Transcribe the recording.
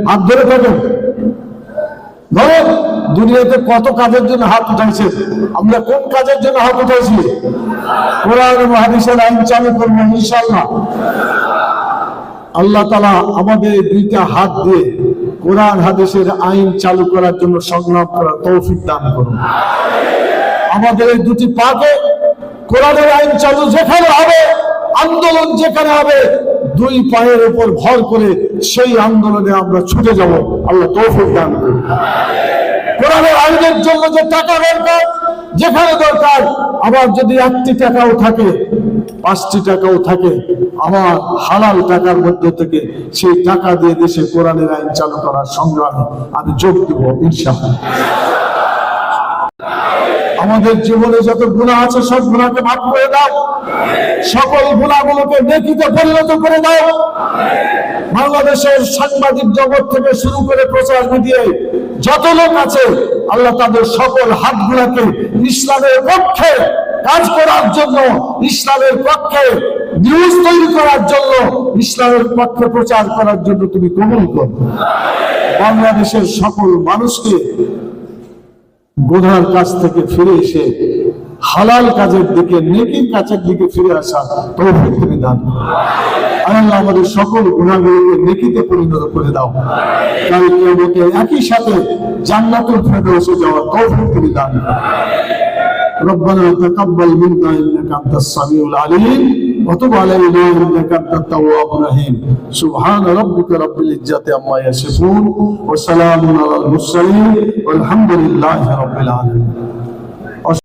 হাত ধরে থাকেন। ধরেন দুনিয়াতে কত কাজের জন্য হাত উঠাইছে, আমরা কোন কাজের জন্য হাত উঠাইছি? কোরআন এবং হাদিসের আইন চালু করবো ইনশাআল্লাহ। আল্লাহ তাআলা আমাদের দুইটা হাত দিয়ে কোরআন হাদিসের আইন চালু করার জন্য সংগ্রাম করার তৌফিক দান করুন। আমাদের এই দুটি পাকে কোরআনের আইন চালু যেখানে হবে, আন্দোলন যেখানে হবে, দুই পায়ের উপর ভর করে সেই আন্দোলনে আমরা ছুটে যাব। আল্লাহ তৌফিক দান করুন। কোরআনের আইনের জন্য যে টাকা দরকার, যেখানে দরকার, আবার যদি 1টি টাকাও থাকে, 5টি টাকাও থাকে, আমার হালাল টাকার মধ্যে থেকে সেই টাকা দিয়ে দেশে কোরআনের আইন চালু করার সংগ্রামে আমি যোগ দেব ইনশাআল্লাহ। আমাদের জীবনে যত গুনাহ আছে সব গুনাহকে মাফ করে দাও, সকল গুনাহগুলোকে নেকিতে পরিণত করে দাও। বাংলাদেশের সাংবাদিক জগৎ থেকে শুরু করে প্রচার মিডিয়ায় যত লোক আছে, আল্লাহ তাদের সকল হাতগুলোকে ইসলামের পক্ষে কাজ করার জন্য, ইসলামের পক্ষে নিউজ তৈরি করার জন্য, ইসলামের পক্ষে প্রচার করার জন্য তুমি কবুল করো। বাংলাদেশের সকল মানুষকে গুনার কাছ থেকে ফিরে এসে হালাল কাজের দিকে, নেকির কাজের দিকে ফিরে আসা তৌফিক তুমি দান করো। আল্লাহ আমাদের সকল গুনাহগুলোকে নেকিতে পরিণত করে দাও। কাল কিয়ামতে একই সাথে জান্নাতুল ফেরদৌসে যাওয়ার তৌফিক তুমি দান করো। ربنا تقبل منا انك انت السميع العليم وتب علينا انك انت التواب الرحيم سبحان ربك رب العزة عما يصفون وسلام على المرسلين والحمد لله رب العالمين.